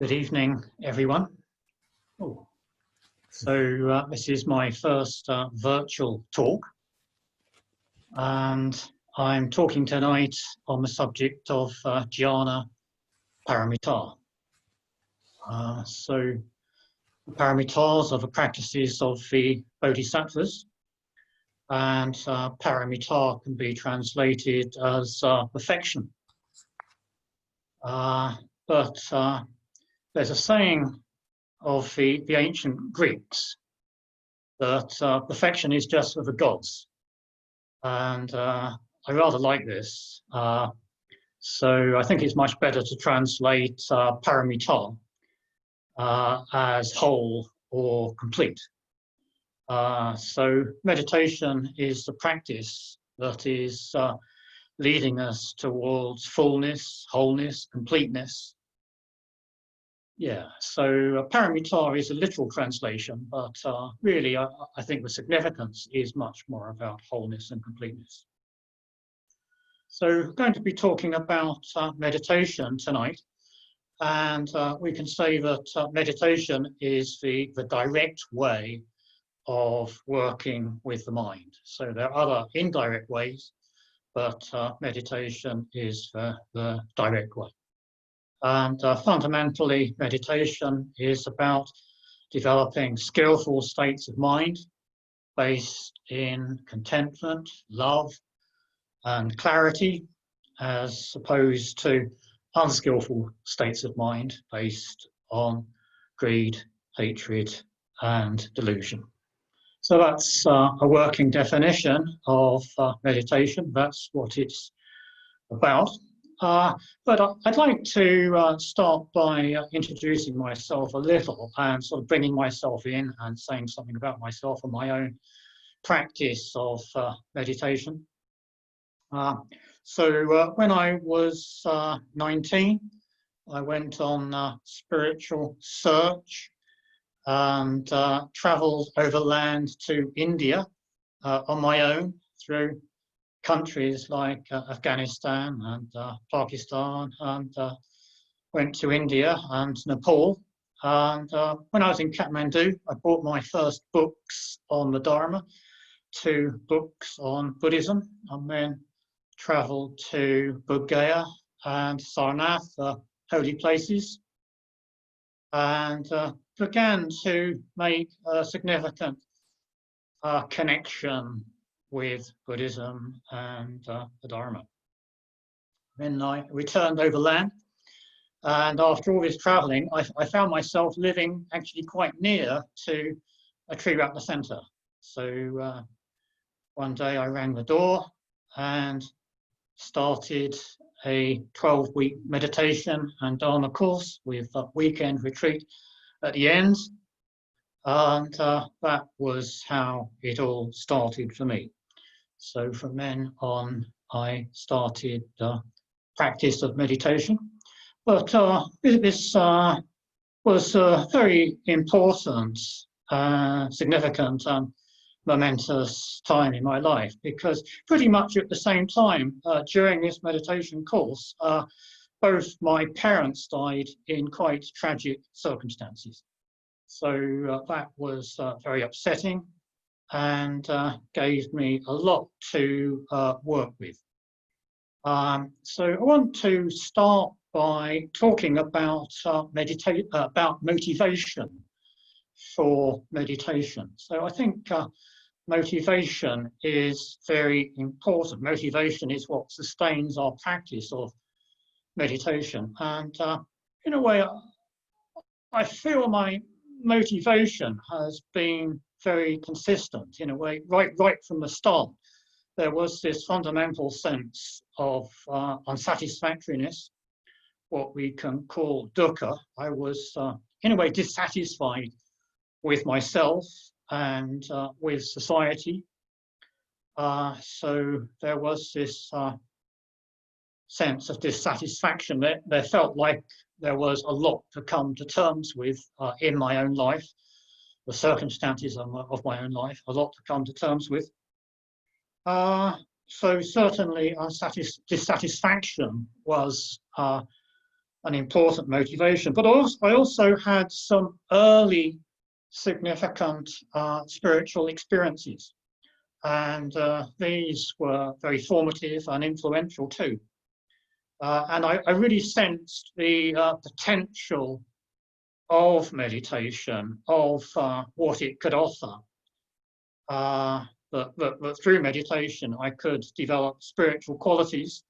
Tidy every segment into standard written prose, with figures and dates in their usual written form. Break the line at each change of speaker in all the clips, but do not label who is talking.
Good evening, everyone. Oh, so this is my first virtual talk, and I'm talking tonight on the subject of jhana paramita. So the paramitas are the practices of the bodhisattvas, and paramita can be translated as perfection. But there's a saying of the ancient Greeks that perfection is just for the gods. And I rather like this. So I think it's much better to translate paramita as whole or complete. So meditation is the practice that is leading us towards fullness, wholeness, completeness. Yeah, so paramita is a literal translation, but really I think the significance is much more about wholeness and completeness. So we're going to be talking about meditation tonight, and we can say that meditation is the direct way of working with the mind. So there are other indirect ways, but meditation is the direct way. And fundamentally, meditation is about developing skillful states of mind based in contentment, love, and clarity, as opposed to unskillful states of mind based on greed, hatred, and delusion. So that's a working definition of meditation. That's what it's about. But I'd like to start by introducing myself a little and sort of bringing myself in and saying something about myself and my own practice of meditation. So when I was 19, I went on a spiritual search and traveled overland to India on my own through countries like Afghanistan and Pakistan, and went to India and Nepal. And when I was in Kathmandu, I bought my first books on the Dharma, 2 books on Buddhism, and then travelled to Bodh Gaya and Sarnath, holy places, and began to make a significant connection with Buddhism and the Dharma. Then I returned overland, and after all this travelling, I found myself living actually quite near to a tree Ratna centre. So one day I rang the door and started a 12-week meditation and Dharma course with a weekend retreat at the end. And that was how it all started for me. So from then on, I started the practice of meditation. But this was a very important, significant, momentous time in my life, because pretty much at the same time during this meditation course, both my parents died in quite tragic circumstances. So that was very upsetting and gave me a lot to work with. So I want to start by talking about motivation for meditation. So I think motivation is very important. Motivation is what sustains our practice of meditation. And in a way, I feel my motivation has been very consistent in a way, right from the start. There was this fundamental sense of unsatisfactoriness, what we can call dukkha. I was in a way dissatisfied with myself and with society. So there was this sense of dissatisfaction. There felt like there was a lot to come to terms with in my own life, the circumstances of my own life, a lot to come to terms with. So certainly dissatisfaction was an important motivation. But I also had some early significant spiritual experiences, and these were very formative and influential too. And I really sensed the potential of meditation, of what it could offer. But through meditation, I could develop spiritual qualities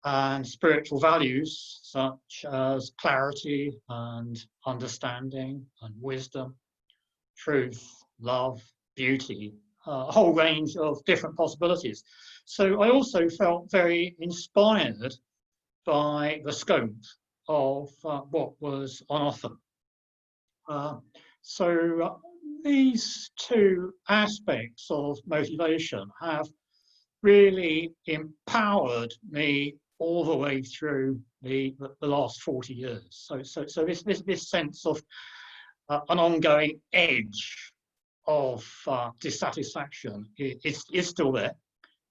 and spiritual values such as clarity and understanding and wisdom, truth, love, beauty, a whole range of different possibilities. So I also felt very inspired by the scope of what was on offer. So these two aspects of motivation have really empowered me all the way through the last 40 years. So this sense of an ongoing edge of dissatisfaction is still there,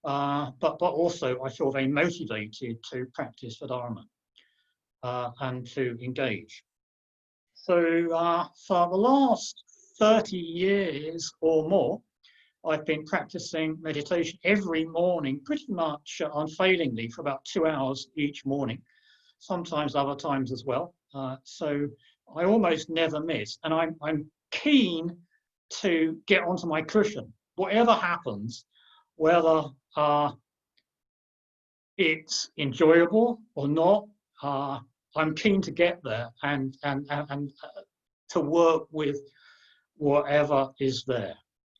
but also I feel very motivated to practice the Dharma and to engage. So for the last 30 years or more, I've been practicing meditation every morning, pretty much unfailingly, for about 2 hours each morning, sometimes other times as well. So I almost never miss, and I'm keen to get onto my cushion, whatever happens, whether it's enjoyable or not. I'm keen to get there and to work with whatever is there.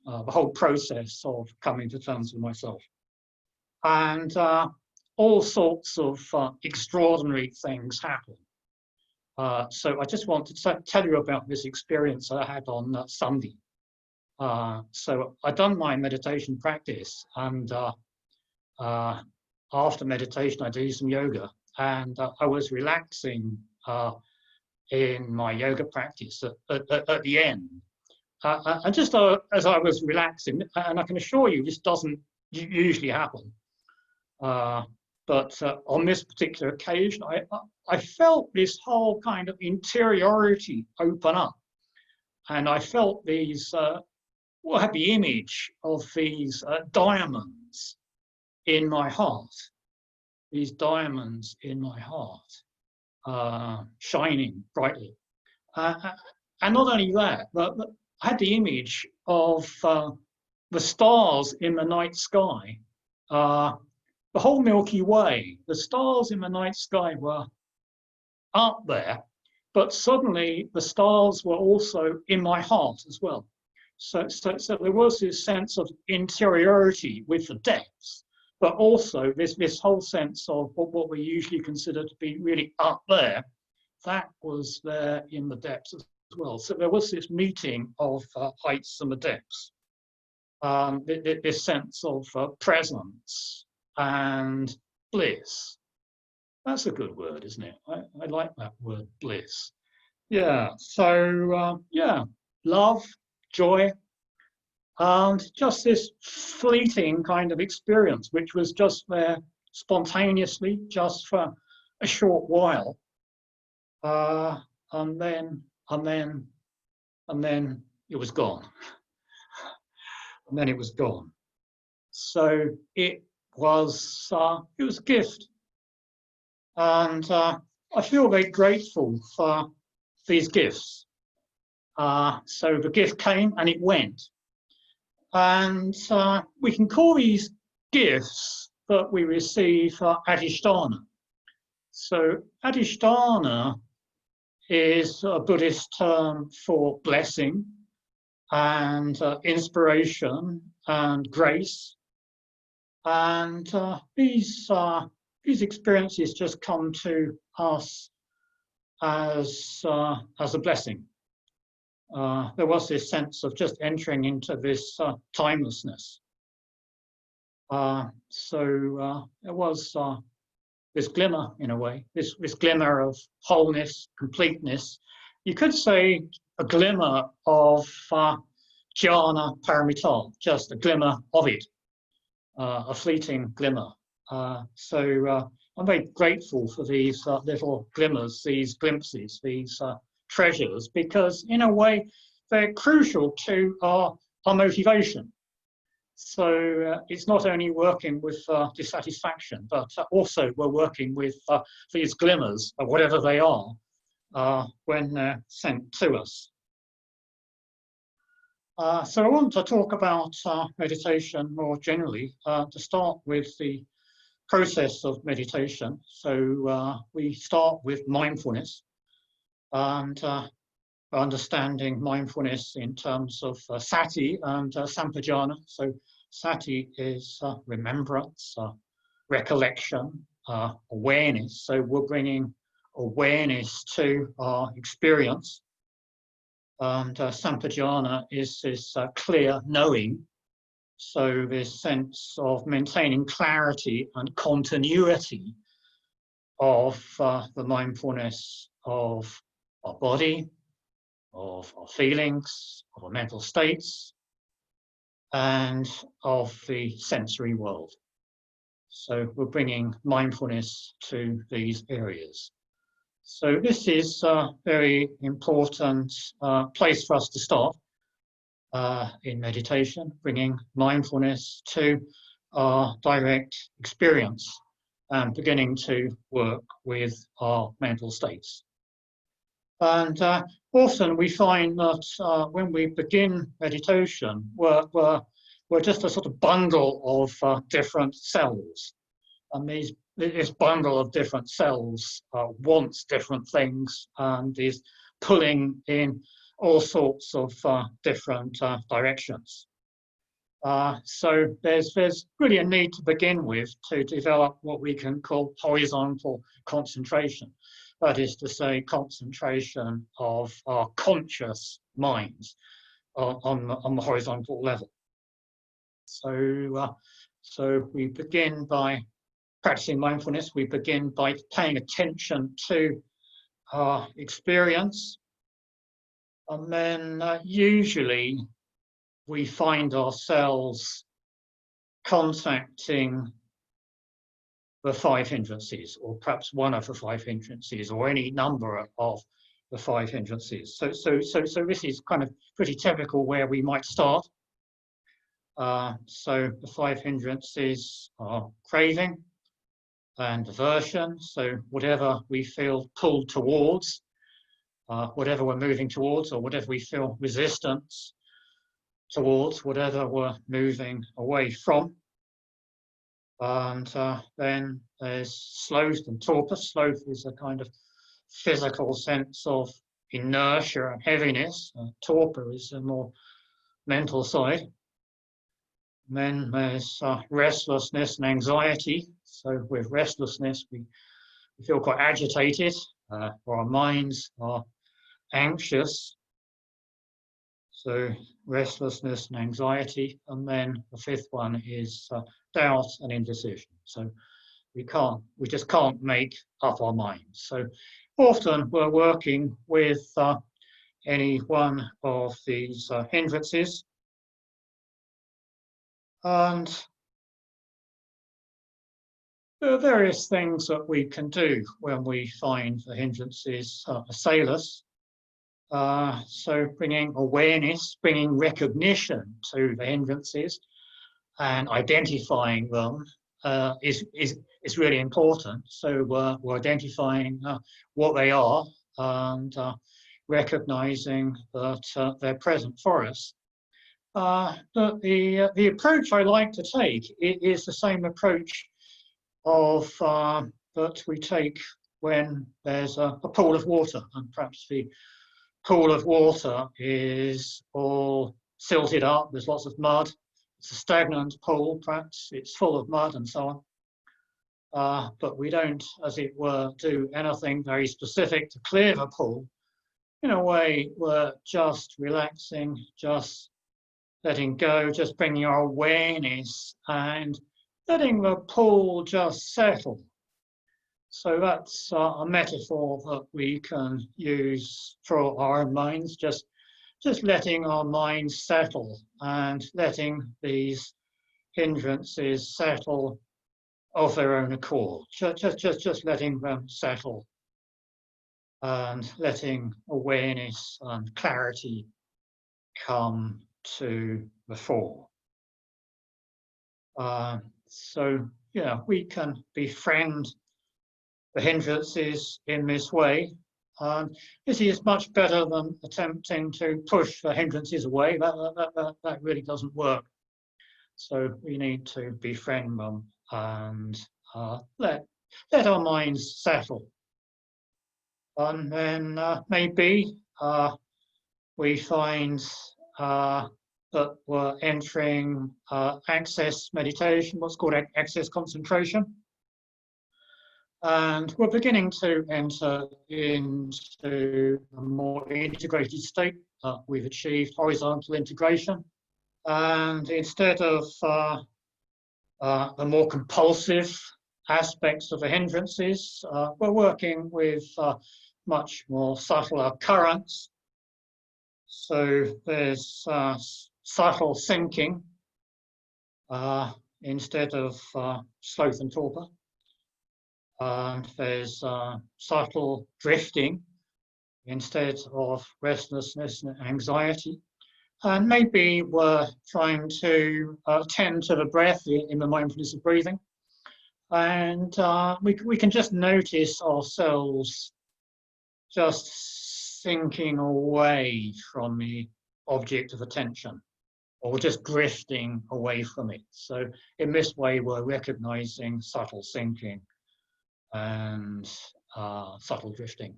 The whole process of coming to terms with myself. And all sorts of extraordinary things happen. So I just want to tell you about this experience I had on Sunday. So I'd done my meditation practice, and after meditation I did some yoga, and I was relaxing in my yoga practice at the end. And just as I was relaxing, and I can assure you this doesn't usually happen, but on this particular occasion, I felt this whole kind of interiority open up, and I felt these, well, I had the image of these diamonds in my heart, these diamonds in my heart, shining brightly. And not only that, but I had the image of the stars in the night sky, the whole Milky Way. The stars in the night sky were up there, but suddenly the stars were also in my heart as well. So there was this sense of interiority with the depths, but also this whole sense of what we usually consider to be really up there, that was there in the depths as well. So there was this meeting of heights and the depths, this sense of presence and bliss. That's a good word, isn't it? I like that word, bliss. Yeah, so yeah, love, joy, and just this fleeting kind of experience, which was just there spontaneously, just for a short while, and then it was gone. And then it was gone. So it was a gift, and I feel very grateful for these gifts. So the gift came and it went, and we can call these gifts that we receive adhisthana. So adhisthana is a Buddhist term for blessing and inspiration and grace, and these experiences just come to us as a blessing. There was this sense of just entering into this timelessness. So there was this glimmer, in a way, this glimmer of wholeness, completeness. You could say a glimmer of jhana paramita, just a glimmer of it, a fleeting glimmer. So I'm very grateful for these little glimmers, these glimpses, these treasures, because in a way they're crucial to our motivation. So it's not only working with dissatisfaction, but also we're working with these glimmers, of whatever they are, when they're sent to us. So I want to talk about meditation more generally, to start with the process of meditation. So we start with mindfulness, and understanding mindfulness in terms of sati and sampajana. So sati is remembrance, recollection, awareness. So we're bringing awareness to our experience. And sampajana is this clear knowing. So this sense of maintaining clarity and continuity of the mindfulness of our body, of our feelings, of our mental states, and of the sensory world. So we're bringing mindfulness to these areas. So this is a very important place for us to start in meditation, bringing mindfulness to our direct experience and beginning to work with our mental states. And often we find that when we begin meditation, we're just a sort of bundle of different cells. And this bundle of different cells wants different things and is pulling in all sorts of different directions. So there's really a need to begin with to develop what we can call horizontal concentration. That is to say, concentration of our conscious minds on the horizontal level. So we begin by practicing mindfulness. We begin by paying attention to our experience. And then usually we find ourselves contacting the 5 hindrances, or perhaps one of the 5 hindrances, or any number of the 5 hindrances. So this is kind of pretty typical where we might start. So the 5 hindrances are craving and aversion. So whatever we feel pulled towards, whatever we're moving towards, or whatever we feel resistance towards, whatever we're moving away from. And then there's sloth and torpor. Sloth is a kind of physical sense of inertia and heaviness. Torpor is a more mental side. And then there's restlessness and anxiety. So with restlessness, we feel quite agitated, or our minds are anxious. So restlessness and anxiety. And then the 5th one is doubt and indecision. So we just can't make up our minds. So often we're working with any one of these hindrances. And there are various things that we can do when we find the hindrances assail us. So bringing awareness, bringing recognition to the hindrances and identifying them is really important. So we're identifying what they are and recognizing that they're present for us. The approach I like to take is the same approach of that we take when there's a pool of water, and perhaps the pool of water is all silted up, there's lots of mud, it's a stagnant pool, perhaps it's full of mud and so on. But we don't, as it were, do anything very specific to clear the pool. In a way, we're just relaxing, just letting go, just bringing our awareness and letting the pool just settle. So that's a metaphor that we can use for our own minds, just letting our minds settle and letting these hindrances settle of their own accord, just letting them settle and letting awareness and clarity come to the fore. So yeah, we can befriend the hindrances in this way. This is much better than attempting to push the hindrances away. That really doesn't work. So we need to befriend them and let our minds settle. And then maybe we find that we're entering access meditation, what's called access concentration. And we're beginning to enter into a more integrated state. We've achieved horizontal integration. And instead of the more compulsive aspects of the hindrances, we're working with much more subtler currents. So there's subtle thinking instead of sloth and torpor. There's subtle drifting instead of restlessness and anxiety. And maybe we're trying to tend to the breath in the mindfulness of breathing. And we can just notice ourselves just sinking away from the object of attention, or just drifting away from it. So in this way, we're recognizing subtle sinking and subtle drifting.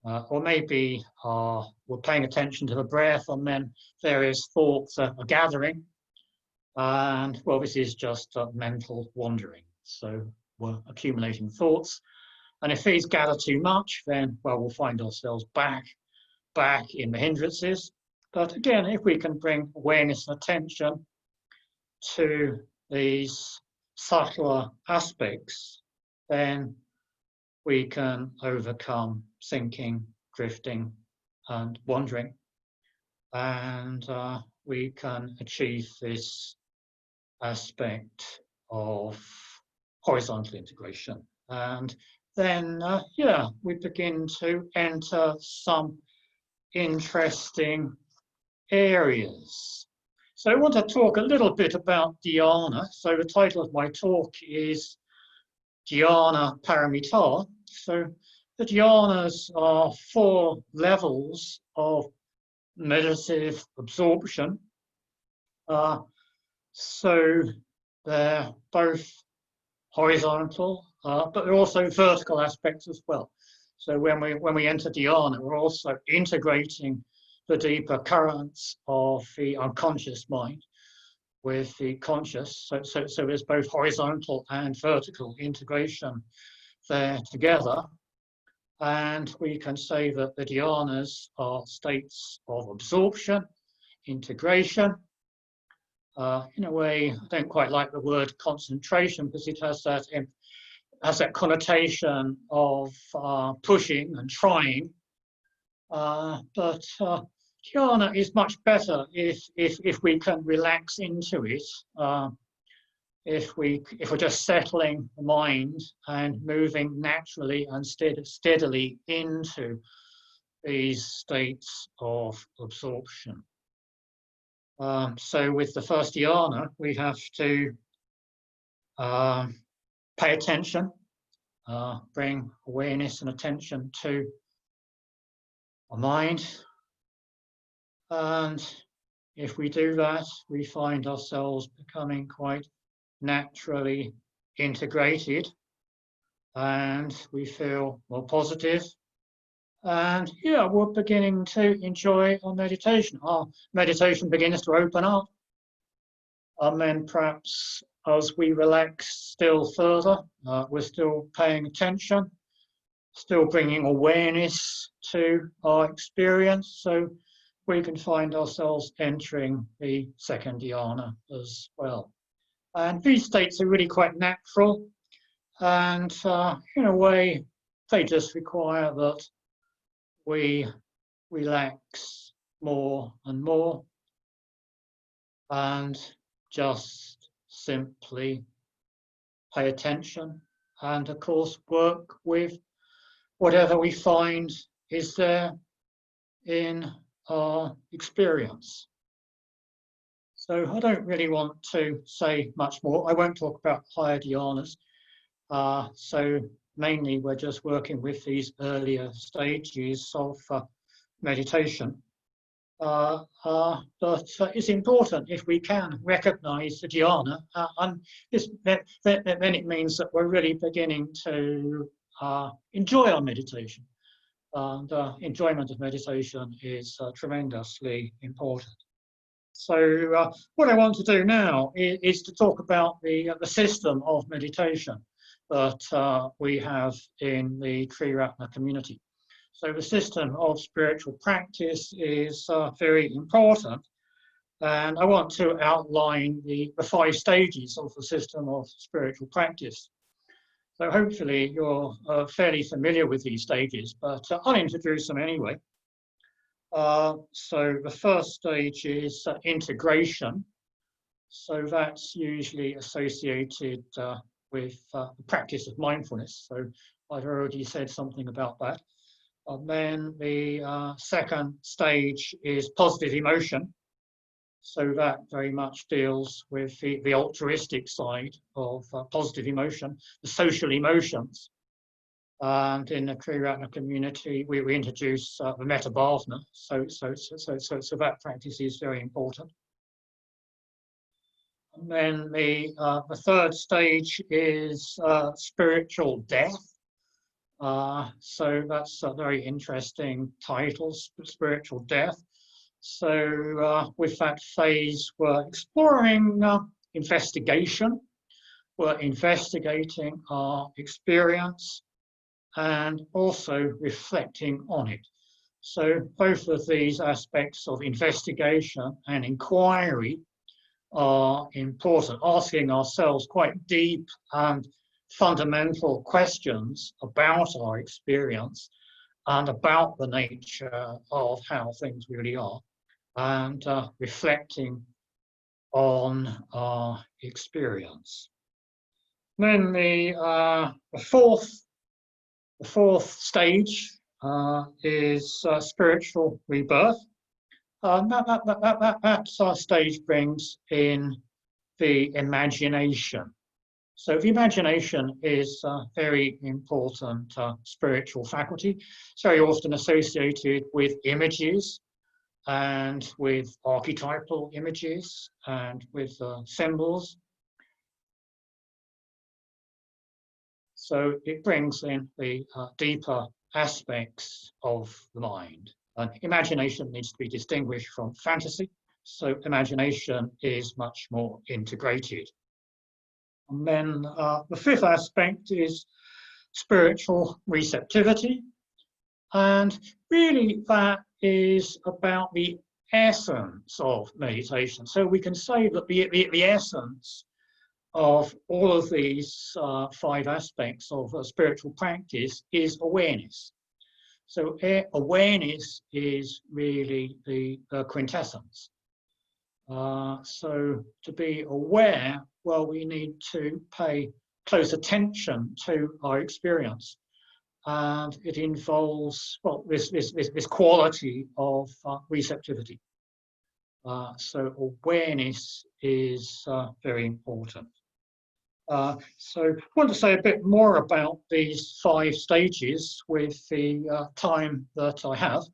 Or maybe we're paying attention to the breath, and then various thoughts are gathering. And well, this is just mental wandering. So we're accumulating thoughts. And if these gather too much, then, well, we'll find ourselves back in the hindrances. But again, if we can bring awareness and attention to these subtler aspects, then we can overcome thinking, drifting, and wandering. And we can achieve this aspect of horizontal integration. And then, yeah, we begin to enter some interesting areas. So I want to talk a little bit about dhyana. So the title of my talk is Dhyana Paramita. So the dhyanas are 4 levels of meditative absorption. So they're both horizontal, but they're also vertical aspects as well. So when we enter dhyana, we're also integrating the deeper currents of the unconscious mind with the conscious. So there's both horizontal and vertical integration there together. And we can say that the dhyanas are states of absorption, integration. In a way, I don't quite like the word concentration because it has that connotation of pushing and trying. But dhyana is much better if we can relax into it. If we're just settling the mind and moving naturally and steadily into these states of absorption. So with the first dhyana, we have to pay attention, bring awareness and attention to our mind. And if we do that, we find ourselves becoming quite naturally integrated, and we feel more positive. And yeah, we're beginning to enjoy our meditation. Our meditation begins to open up. And then perhaps as we relax still further, we're still paying attention, still bringing awareness to our experience. So we can find ourselves entering the second dhyana as well. And these states are really quite natural. And in a way, they just require that we relax more and more and just simply pay attention, and of course work with whatever we find is there in our experience. So I don't really want to say much more. I won't talk about higher dhyānas. So mainly we're just working with these earlier stages of meditation. But it's important if we can recognize the dhyana, and then it means that we're really beginning to enjoy our meditation. And enjoyment of meditation is tremendously important. So what I want to do now is to talk about the system of meditation that we have in the Triratna community. So the system of spiritual practice is very important, and I want to outline the 5 stages of the system of spiritual practice. So hopefully you're fairly familiar with these stages, but I'll introduce them anyway. So the first stage is integration. So that's usually associated with the practice of mindfulness. So I've already said something about that. And then the second stage is positive emotion. So that very much deals with the altruistic side of positive emotion, the social emotions. And in the Triratna community, we introduce the metta bhavana. So that practice is very important. And then the third stage is spiritual death. So that's a very interesting title, spiritual death. So with that phase, we're exploring investigation. We're investigating our experience and also reflecting on it. So both of these aspects of investigation and inquiry are important, asking ourselves quite deep and fundamental questions about our experience and about the nature of how things really are, and reflecting on our experience. Then the fourth stage is spiritual rebirth. That stage brings in the imagination. So the imagination is a very important spiritual faculty. It's very often associated with images and with archetypal images and with symbols. So it brings in the deeper aspects of the mind. And imagination needs to be distinguished from fantasy. So imagination is much more integrated. And then the fifth aspect is spiritual receptivity. And really that is about the essence of meditation. So we can say that the essence of all of these 5 aspects of spiritual practice is awareness. So awareness is really the quintessence. So to be aware, well, we need to pay close attention to our experience. And it involves, well, this quality of receptivity. So awareness is very important. So I want to say a bit more about these 5 stages with the time that I have.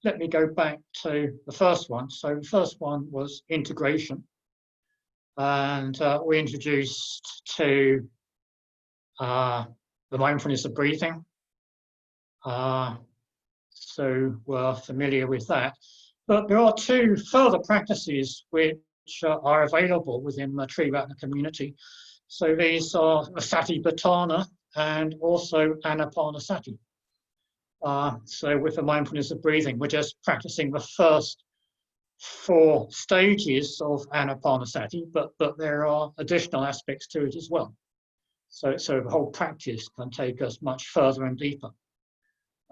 Let me go back to the first one. So the first one was integration. And we introduced to the mindfulness of breathing. So we're familiar with that. But there are 2 further practices which are available within the Triratna community. So these are Satipatthana and also Anapanasati. So with the mindfulness of breathing, we're just practicing the first 4 stages of Anapanasati, but there are additional aspects to it as well. So the whole practice can take us much further and deeper.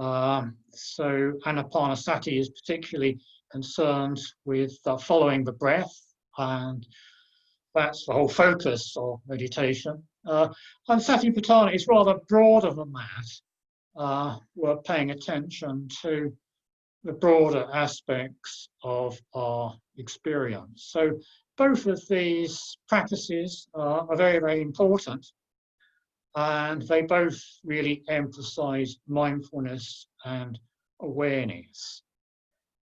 So Anapanasati is particularly concerned with following the breath and that's the whole focus of meditation. And Satipatthana is rather broader than that. We're paying attention to the broader aspects of our experience. So both of these practices are very, very important, and they both really emphasize mindfulness and awareness.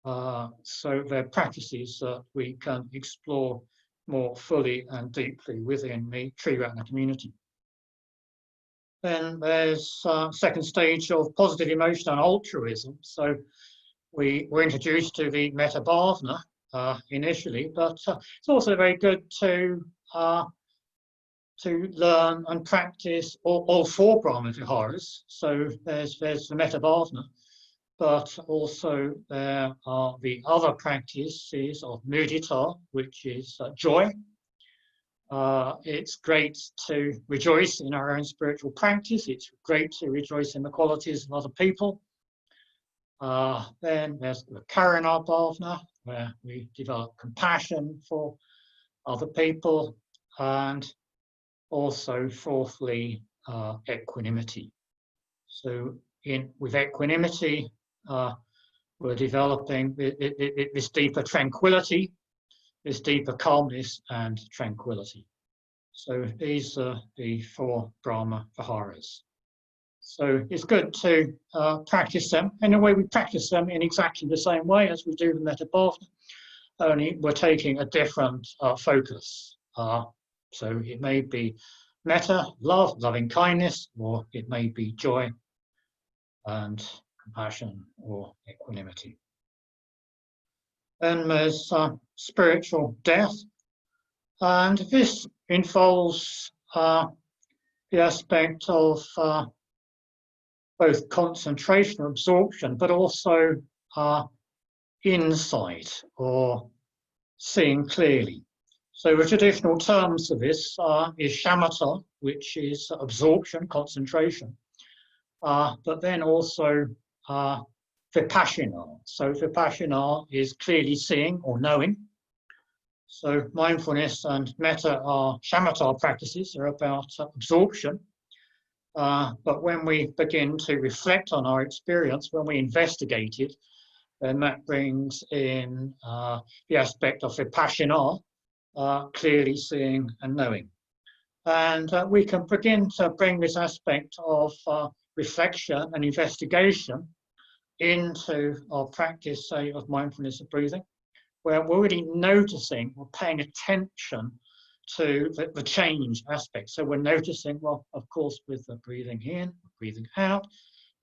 So they're practices that we can explore more fully and deeply within the Triratna community. Then there's second stage of positive emotion and altruism. So we were introduced to the Metta Bhavana initially, but it's also very good to learn and practice all four Brahma Viharas. So there's the Metta Bhavana, but also there are the other practices of mudita, which is joy. It's great to rejoice in our own spiritual practice. It's great to rejoice in the qualities of other people. Then there's the Karuna Bhavana, where we develop compassion for other people, and also fourthly, equanimity. So with equanimity, we're developing this deeper tranquility, this deeper calmness and tranquility. So these are the four Brahma Viharas. So it's good to practice them. In a way, we practice them in exactly the same way as we do the Metta Bhavana, only we're taking a different focus. So it may be metta, love, loving kindness, or it may be joy and compassion or equanimity. Then there's spiritual death, and this involves the aspect of both concentration or absorption, but also insight or seeing clearly. So the traditional terms for this is shamatha, which is absorption, concentration, but then also vipassana. So vipassana is clearly seeing or knowing. So mindfulness and metta are shamatha practices. They're about absorption. But when we begin to reflect on our experience, when we investigate it, then that brings in the aspect of vipassana, clearly seeing and knowing. And we can begin to bring this aspect of reflection and investigation into our practice, say, of mindfulness of breathing, where we're really noticing, we're paying attention to the change aspect. So we're noticing, well, of course, with the breathing in, breathing out,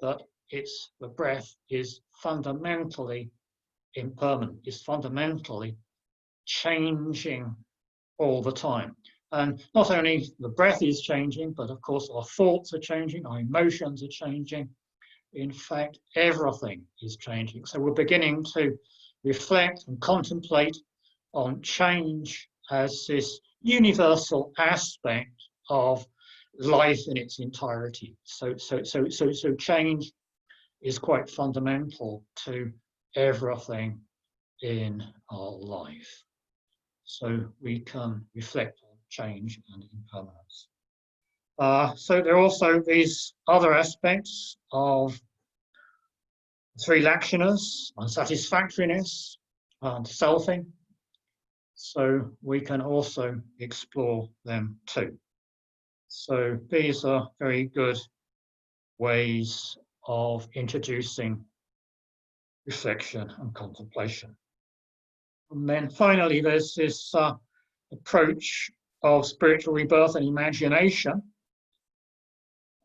that the breath is fundamentally impermanent, is fundamentally changing all the time. And not only the breath is changing, but of course our thoughts are changing, our emotions are changing. In fact, everything is changing. So we're beginning to reflect and contemplate on change as this universal aspect of life in its entirety. So change is quite fundamental to everything in our life. So we can reflect on change and impermanence. So there are also these other aspects of three lakshanas, unsatisfactoriness and selfing. So we can also explore them too. So these are very good ways of introducing reflection and contemplation. And then finally, there's this approach of spiritual rebirth and imagination.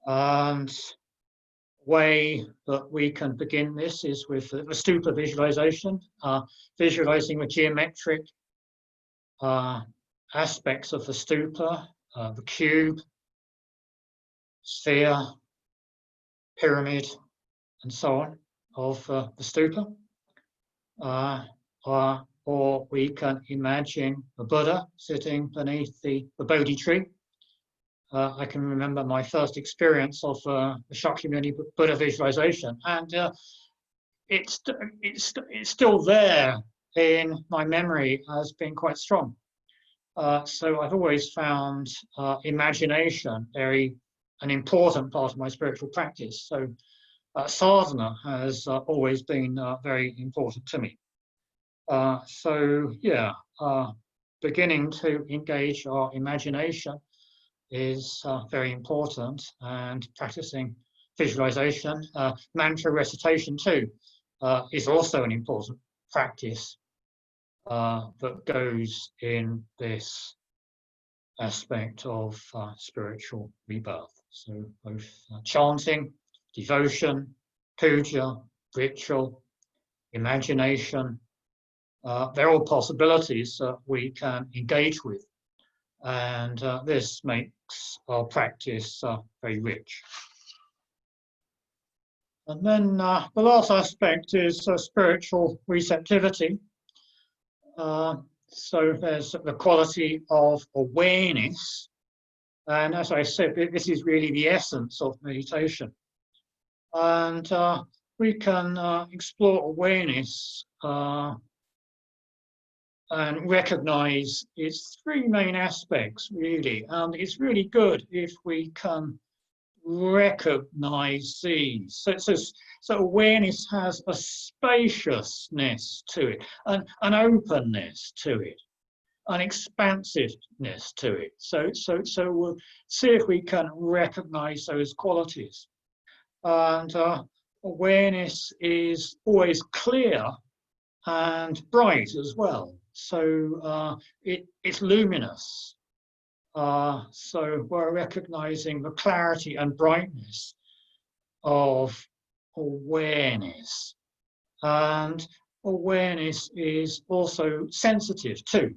And way that we can begin this is with the stupa visualization, visualizing the geometric aspects of the stupa, the cube, sphere, pyramid, and so on of the stupa. Or we can imagine the Buddha sitting beneath the Bodhi tree. I can remember my first experience of the Shakyamuni Buddha visualization, and it's still there in my memory as being quite strong. So I've always found imagination an important part of my spiritual practice. So sadhana has always been very important to me. So yeah, beginning to engage our imagination is very important, and practicing visualization, mantra recitation too, is also an important practice that goes in this aspect of spiritual rebirth. So both chanting, devotion, puja, ritual, imagination, they're all possibilities that we can engage with. And this makes our practice very rich. And then the last aspect is spiritual receptivity. So there's the quality of awareness. And as I said, this is really the essence of meditation. And we can explore awareness and recognize its three main aspects, really. And it's really good if we can recognize these. So awareness has a spaciousness to it, an openness to it, an expansiveness to it. So we'll see if we can recognize those qualities. And awareness is always clear and bright as well. So it's luminous. So we're recognizing the clarity and brightness of awareness. And awareness is also sensitive too.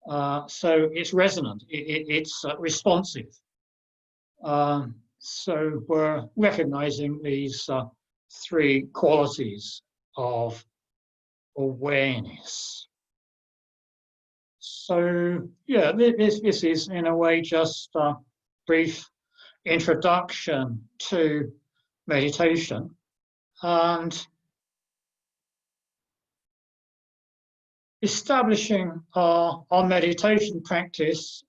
So it's resonant, it's responsive. So we're recognizing these three qualities of awareness. So yeah, this is in a way just a brief introduction to meditation. And establishing our meditation practice,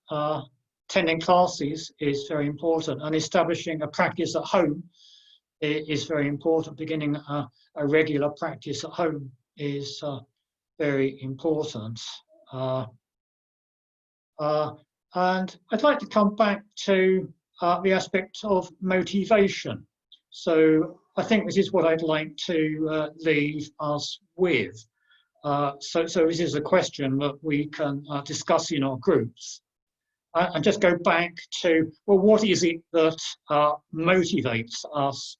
attending classes is very important, and establishing a practice at home is very important. Beginning a regular practice at home is very important. And I'd like to come back to the aspect of motivation. So I think this is what I'd like to leave us with. So this is a question that we can discuss in our groups. And just go back to, well, what is it that motivates us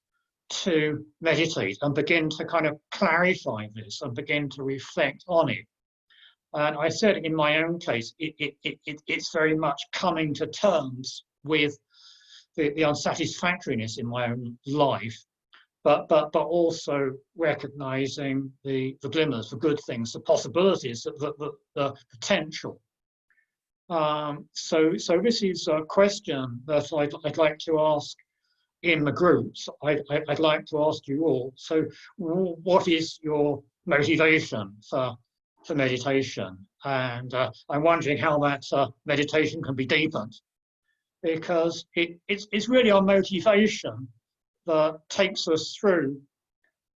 to meditate, and begin to kind of clarify this and begin to reflect on it. And I said in my own case, it's very much coming to terms with the unsatisfactoriness in my own life, but also recognizing the glimmers, the good things, the possibilities, the potential. So this is a question that I'd like to ask in the groups. I'd like to ask you all. So what is your motivation for meditation? And I'm wondering how that meditation can be deepened, because it's really our motivation that takes us through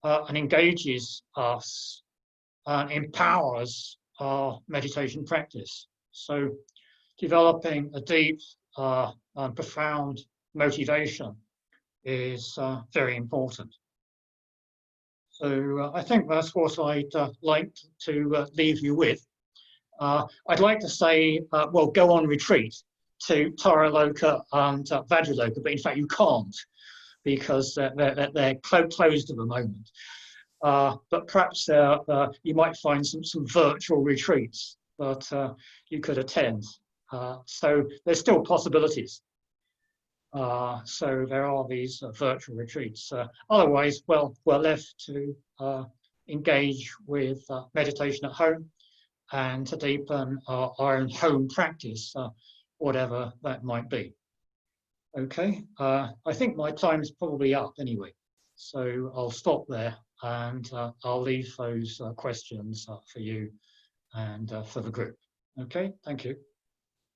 and engages us and empowers our meditation practice. So developing a deep and profound motivation is very important. So I think that's what I'd like to leave you with. I'd like to say, well, go on retreat to Taraloka and Vajraloka, but in fact you can't, because they're closed at the moment. But perhaps you might find some virtual retreats that you could attend. So there's still possibilities. So there are these virtual retreats. Otherwise, well, we're left to engage with meditation at home and to deepen our own home practice, whatever that might be. Okay, I think my time is probably up anyway, so I'll stop there, and I'll leave those questions for you and for the group. Okay, thank you.